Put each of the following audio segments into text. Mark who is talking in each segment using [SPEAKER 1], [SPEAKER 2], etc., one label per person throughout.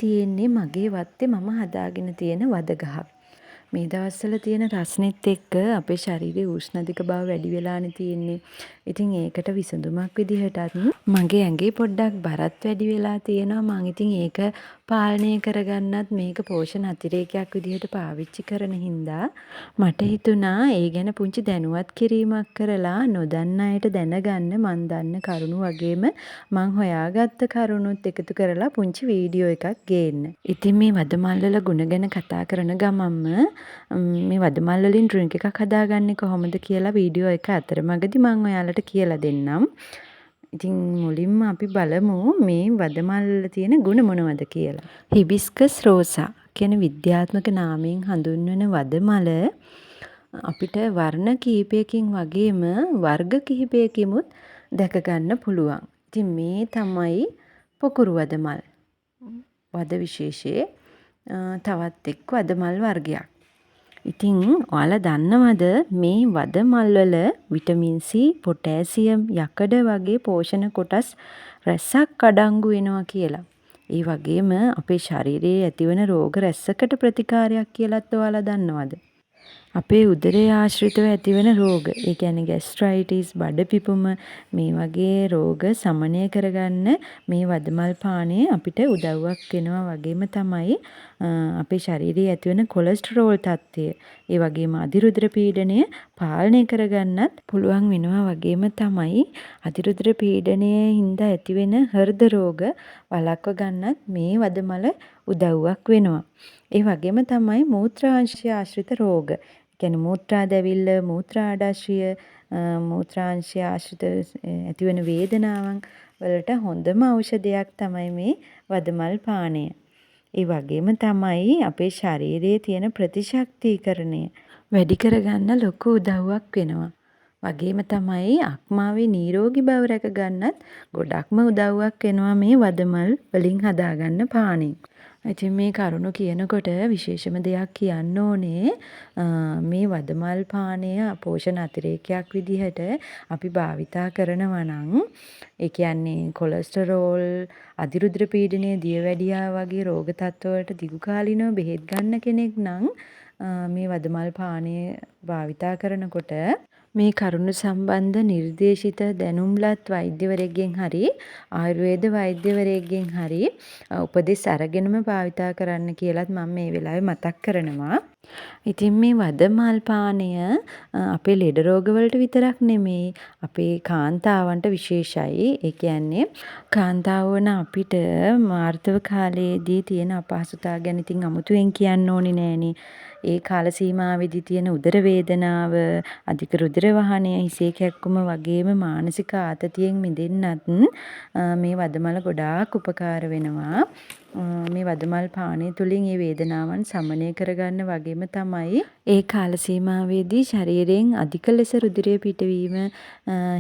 [SPEAKER 1] තියෙන්නේ මගේ වත්තේ මම හදාගෙන තියෙන වද ගහක්. මේ දවස්වල තියෙන රස්නෙත් එක්ක අපේ ශරීරයේ උෂ්ණාධික බව වැඩි වෙලානේ තියෙන්නේ. ඉතින් ඒකට විසඳුමක් විදිහටත් මගේ ඇඟේ පොඩ්ඩක් බරත් වැඩි වෙලා තියෙනවා. මං ඉතින් ඒක පාලනය කරගන්නත් මේක පෝෂණ අතිරේකයක් විදිහට පාවිච්චි කරන හින්දා මට හිතුණා ඒ ගැන පුංචි දැනුවත් කිරීමක් කරලා නොදන්න අයට දැනගන්න මං දන්න කරුණු වගේම මං හොයාගත්ත කරුණුත් එකතු කරලා පුංචි වීඩියෝ එකක් ගේන්න. ඉතින් මේ වදමල් වල ගුණ ගැන කතා කරන ගමන්ම මේ වදමල් වලින් ඩ්‍රින්ක් එකක් හදාගන්නේ කොහොමද කියලා වීඩියෝ එක අතරමඟදී මං ඔයාලට කියලා දෙන්නම්. ඉතින් මුලින්ම අපි බලමු මේ වදමල් වල තියෙන ගුණ මොනවද කියලා. හිබිස්කස් රෝසා කියන විද්‍යාත්මක නාමයෙන් හඳුන්වන වදමල අපිට වර්ණ කිහිපයකින් වගේම වර්ග කිහිපයකිමුත් දැක ගන්න පුළුවන්. ඉතින් මේ තමයි පොකුරු වදමල්. වද විශේෂයේ තවත් එක් වදමල් වර්ගයක්. ඉතින් ඔයාලා දන්නවද මේ වදමල් වල විටමින් C, පොටෑසියම්, යකඩ වගේ පෝෂණ කොටස් රැසක් අඩංගු වෙනවා කියලා. ඒ වගේම අපේ ශරීරයේ ඇතිවන රෝග රැසකට ප්‍රතිකාරයක් කියලාත් ඔයාලා දන්නවද? අපේ උදරය ආශ්‍රිතව ඇතිවන රෝග, ඒ කියන්නේ ગેස්ට්‍රයිටිස්, බඩ පිපුම මේ වගේ රෝග සමනය කරගන්න මේ වදමල් පානය අපිට උදව්වක් වෙනවා. වගේම තමයි අපේ ශරීරයේ ඇතිවන කොලෙස්ටරෝල් තත්ත්වය, ඒ වගේම අධිරුධිර පීඩනය පාලනය කරගන්නත් පුළුවන් වෙනවා. වගේම තමයි අධිරුධිර පීඩනයේ හින්දා ඇතිවෙන හෘද රෝග වළක්ව ගන්නත් මේ වදමල උදව්වක් වෙනවා. ඒ වගේම තමයි මූත්‍රාංශය ආශ්‍රිත රෝග, කියන්නේ මූත්‍රා දැවිල්ල, මූත්‍රාඩාශය, මූත්‍රාංශය ආශ්‍රිත ඇතිවන වේදනාවන් වලට හොඳම ඖෂධයක් තමයි මේ වදමල් පානය. ඒ වගේම තමයි අපේ ශරීරයේ තියෙන ප්‍රතිශක්තිකරණය වැඩි කරගන්න ලොකු උදව්වක් වෙනවා. වගේම තමයි අක්මාවේ නිරෝගී බව රැක ගන්නත් ගොඩක්ම උදව්වක් වෙනවා මේ වදමල් වලින් හදාගන්න පානෙන්. ඉතින් මේ කරුණු කියනකොට විශේෂම දෙයක් කියන්න ඕනේ, මේ වදමල් පානය පෝෂණ අතිරේකයක් විදිහට අපි භාවිතා කරනවා නම්, ඒ කියන්නේ කොලෙස්ටරෝල්, අධිරුධිර පීඩනය, දියවැඩියා වගේ රෝග තත්ත්වවලට දිගු කාලිනව බෙහෙත් ගන්න කෙනෙක් නම් මේ වදමල් පානය භාවිතා කරනකොට මේ කරුණු සම්බන්ධ නිර්දේශිත දැනුම්ලත් වෛද්‍යවරයෙක්ගෙන් හරි ආයුර්වේද වෛද්‍යවරයෙක්ගෙන් හරි උපදෙස් අරගෙනම භාවිතා කරන්න කියලත් මම මේ වෙලාවේ මතක් කරනවා. ඉතින් මේ වදමල් පානය අපේ ලෙඩ රෝගවලට විතරක් නෙමෙයි, අපේ කාන්තාවන්ට විශේෂයි. ඒ කියන්නේ කාන්තාව වන අපිට මාර්තව කාලයේදී තියෙන අපහසුතාව ගැන ඉතින් අමුතුවෙන් කියන්න ඕනේ නෑනේ. ඒ කාල සීමාවෙදී තියෙන උදර වේදනාව, අධික රුධිර වහනය, හිසේ කැක්කුම වගේම මානසික ආතතියෙන් මිදෙන්නත් මේ වදමල ගොඩාක් උපකාර වෙනවා. මේ වදමල් පානය තුළින් මේ වේදනාවන් සමනය කරගන්න වගේම තමයි ඒ කාල සීමාවේදී ශරීරයෙන් අධික ලෙස රුධිරය පිටවීම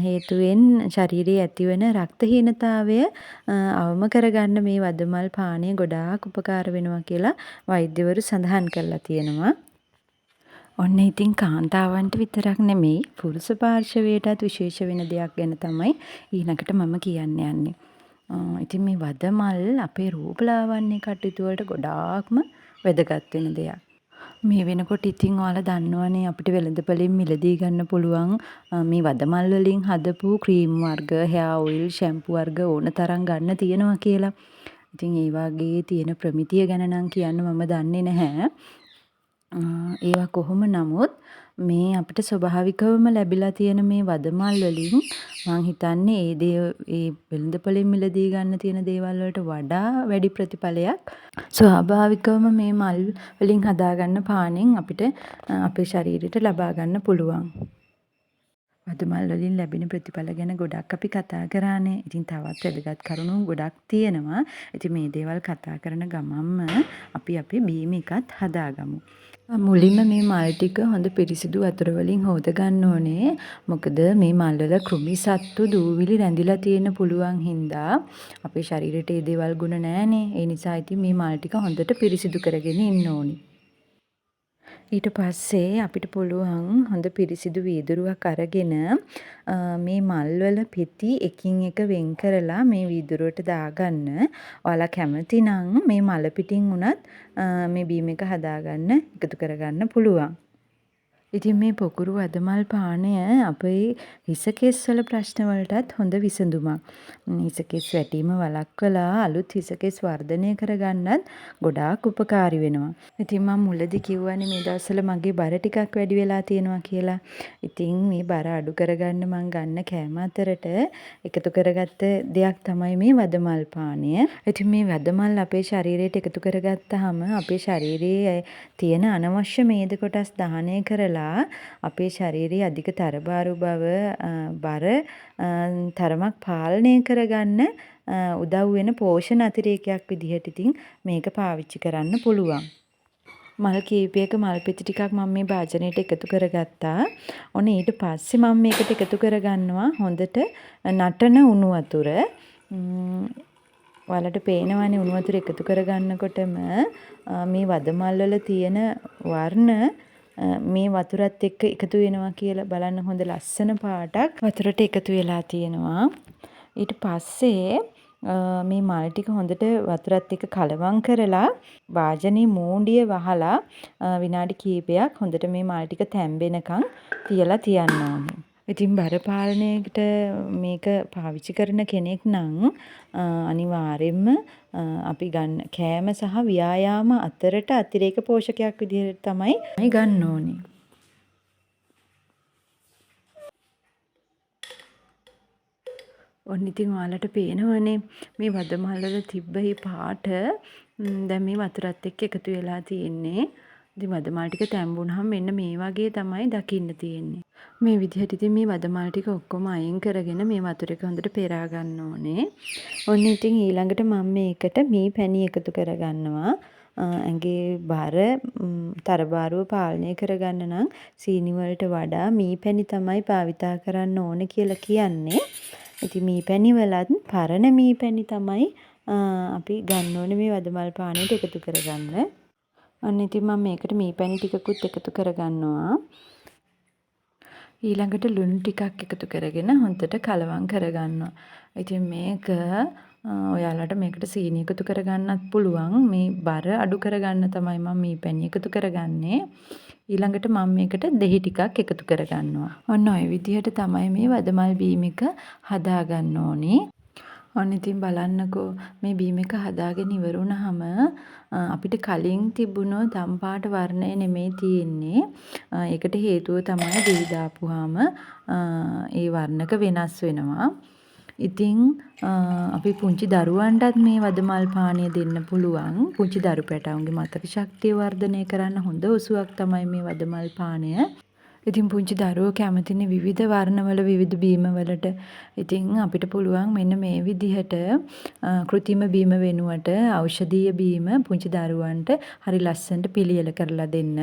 [SPEAKER 1] හේතුවෙන් ශරීරයේ ඇතිවන රක්තහීනතාවය අවම කරගන්න මේ වදමල් පානය ගොඩාක් උපකාර වෙනවා කියලා වෛද්‍යවරු සඳහන් කරලා තියෙනවා. ඔන්න ඉතින් කාන්තාවන්ට විතරක් නෙමෙයි, පුරුෂ පාර්ශවයටත් විශේෂ වෙන දෙයක් ගැන තමයි ඊළඟට මම කියන්න යන්නේ. ඉතින් මේ වදමල් අපේ රූපලාවන්‍ය කටයුතු වලට ගොඩාක්ම වැදගත් වෙන දෙයක්. මේ වෙනකොට ඉතින් ඔයාලා දන්නවනේ අපිට වෙළඳපොලින් මිලදී ගන්න පුළුවන් මේ වදමල් වලින් හදපු ක්‍රීම් වර්ග, හෙයාර් ඔයිල්, ෂැම්පු වර්ග ඕන තරම් ගන්න තියෙනවා කියලා. ඉතින් ඒ වගේ තියෙන ප්‍රමිතිය ගැන නම් කියන්න මම දන්නේ නැහැ. ඒවා කොහොම නමුත් මේ අපිට ස්වභාවිකවම ලැබිලා තියෙන මේ වදමල් වලින් මං හිතන්නේ ඒ වෙළඳපොලින් මිලදී ගන්න තියෙන දේවල් වලට වඩා වැඩි ප්‍රතිඵලයක් ස්වාභාවිකවම මේ මල් වලින් හදාගන්න පානෙන් අපිට අපේ ශරීරයට ලබා ගන්න පුළුවන්. වදමල් වලින් ලැබෙන ප්‍රතිඵල ගැන ගොඩක් අපි කතා කරානේ. ඉතින් තවත් වැදගත් කරුණු ගොඩක් තියෙනවා. ඉතින් මේ දේවල් කතා කරන ගමන්ම අපි අපේ බීම එකත් හදාගමු. මුලින්ම මේ මල් ටික හොඳ පිරිසිදු වතුර වලින් හොද ගන්න ඕනේ. මොකද මේ මල් වල කෘමි සත්තු දූවිලි රැඳිලා තියෙන පුළුවන් හින්දා අපේ ශරීරයට ඒ දේවල් ගුණ නැහැනේ. ඒ නිසා ඉතින් මේ මල් ටික හොඳට පිරිසිදු කරගෙන ඉන්න ඕනේ. ඊට පස්සේ අපිට පුළුවන් හොඳ පිරිසිදු වීදුරුවක් අරගෙන මේ මල්වල පෙති එකින් එක වෙන් කරලා මේ වීදුරුවට දාගන්න. ඔයාලා කැමති නම් මේ මල පිටින් උනත් මේ බීම එක හදාගන්න එකතු කරගන්න පුළුවන්. ඉතින් මේ පොකුරු වදමල් පානය අපේ හිසකෙස් වල ප්‍රශ්න වලටත් හොඳ විසඳුමක්. හිසකෙස් වැටීම වළක්වලා අලුත් හිසකෙස් වර්ධනය කරගන්නත් ගොඩාක් උපකාරී වෙනවා. ඉතින් මම මුලදී කිව්වනේ මේ දවස්වල මගේ බර ටිකක් වැඩි වෙලා තියෙනවා කියලා. ඉතින් මේ බර අඩු කරගන්න මම ගන්න කෑම අතරට එකතු කරගත්ත දෙයක් තමයි මේ වදමල් පානය. ඉතින් මේ වදමල් අපේ ශරීරයට එකතු කරගත්තාම අපේ ශරීරයේ තියෙන අනවශ්‍ය මේද කොටස් දහනය කරලා අපේ ශරීරයේ අධික තරබාරු බව බර තරමක් පාලනය කරගන්න උදව් වෙන පෝෂණ අතිරේකයක් විදිහට ඉතින් මේක පාවිච්චි කරන්න පුළුවන්. මල් කීපයක මල් පෙති ටිකක් මම මේ භාජනයට එකතු කරගත්තා. ඔන්න ඊට පස්සේ මම මේකට එකතු කරගන්නවා හොඳට නටන උණු වතුර. ඔයාලට පේනවනේ උණු වතුර එකතු කරගන්නකොටම මේ වදමල් වල තියෙන වර්ණ මේ වතුරත් එක්ක එකතු වෙනවා කියලා බලන්න හොඳ ලස්සන පාටක් වතුරට එකතු වෙලා තියෙනවා. ඊට පස්සේ මේ මල් ටික හොඳට වතුරත් එක්ක කලවම් කරලා වාජනේ මූණ්ඩිය වහලා විනාඩි කිහිපයක් හොඳට මේ මල් ටික තැම්බෙනකන් තියලා තියන්න ඕනේ. ඉතින් බර පාලනයකට මේක පාවිච්චි කරන කෙනෙක් නම් අනිවාර්යෙන්ම අපි ගන්න කෑම සහ ව්‍යායාම අතරට අතිරේක පෝෂකයක් විදිහට තමයි ගන්න ඕනේ. ඔන්න ඉතින් ඔයාලට පේනවනේ මේ වදමල් වල තිබ්බ මේ පාට දැන් මේ වතුරත් එක්ක එකතු වෙලා තියෙන්නේ. ඉතින් වදමල් ටික තැම්බුනහම මෙන්න මේ වගේ තමයි දකින්න තියෙන්නේ. මේ විදිහට ඉතින් මේ වදමල් ටික ඔක්කොම අයින් කරගෙන මේ වතුර එක හොඳට පෙරා ගන්න ඕනේ. ඔන්න ඉතින් ඊළඟට මම මේකට මේ පැණි එකතු කරගන්නවා. ඇඟේ බර තරබාරුව පාලනය කරගන්න නම් සීනි වලට වඩා මී පැණි තමයි භාවිතා කරන්න ඕනේ කියලා කියන්නේ. ඉතින් මී පැණි වලත් පරණ මී පැණි තමයි අපි ගන්න ඕනේ මේ වදමල් පානයට එකතු කරගන්න. අන්න ඉතින් මම මේකට මී පැණි ටිකකුත් එකතු කරගන්නවා. ඊළඟට ලුණු ටිකක් එකතු කරගෙන හොඳට කලවම් කරගන්නවා. ඉතින් මේක ඔයාලට මේකට සීනි එකතු කරගන්නත් පුළුවන්. මේ බර අඩු කරගන්න තමයි මම මී පැණි එකතු කරගන්නේ. ඊළඟට මම මේකට දෙහි ටිකක් එකතු කරගන්නවා. ඔන්න ඔය විදිහට තමයි මේ වදමල් බීම එක හදාගන්න ඕනේ. ඔන්න ඉතින් බලන්නකෝ මේ බීම එක හදාගෙන ඉවර වුණාම අපිට කලින් තිබුණ දම්පාට වර්ණය නෙමෙයි තියෙන්නේ. ඒකට හේතුව තමයි දී දාපුවාම ඒ වර්ණක වෙනස් වෙනවා. ඉතින් අපි පුංචි දරුවන්ටත් මේ වදමල් පානය දෙන්න පුළුවන්. පුංචි දරු පැටවුන්ගේ මතක ශක්තිය වර්ධනය කරන්න හොඳ උසුවක් තමයි මේ වදමල් පානය. ඉතින් පුංචි දරුවෝ කැමතිනේ විවිධ වර්ණවල විවිධ බීම වලට. ඉතින් අපිට පුළුවන් මෙන්න මේ විදිහට කෘත්‍රිම බීම වෙනුවට ඖෂධීය බීම පුංචි දරුවන්ට හරි ලස්සනට පිළියෙල කරලා දෙන්න.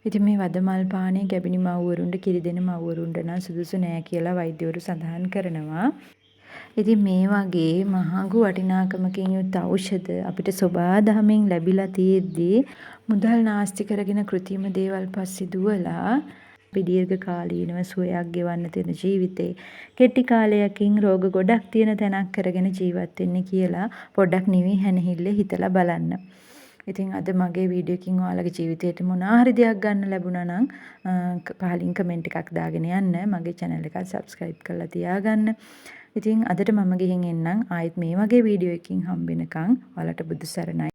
[SPEAKER 1] ඉතින් මේ වදමල් පානය ගැබිණි මව්වරුන්ට කිරි දෙන මව්වරුන්ට නම් සුදුසු නෑ කියලා වෛද්‍යවරු සඳහන් කරනවා. ඉතින් මේ වගේ මහඟු වටිනාකමකින් යුත් ඖෂධ අපිට සෝබා දහමින් ලැබිලා තියෙද්දී මුදල් නාස්ති කරගෙන කෘත්‍රිම දේවල් පස්සේ දුවලා අපි දීර්ඝ කාලීනව සුවයක් ගෙවන්න තියෙන ජීවිතේ කෙටි කාලයකින් රෝග ගොඩක් තියෙන තැනක් කරගෙන ජීවත් වෙන්න කියලා පොඩ්ඩක් නිවි හැනහිල්ලේ හිතලා බලන්න. ඉතින් අද මගේ වීඩියෝ එකකින් ඔයාලගේ ජීවිතේට මොනවා හරි දෙයක් ගන්න ලැබුණා නම් පහලින් කමෙන්ට් එකක් දාගෙන යන්න. මගේ channel එක subscribe කරලා තියාගන්න. ඉතින් අදට මම ගිහින් එන්නම්. ආයෙත් මේ වගේ වීඩියෝ එකකින් හම්බ වෙනකන් ඔයාලට බුදු සරණයි.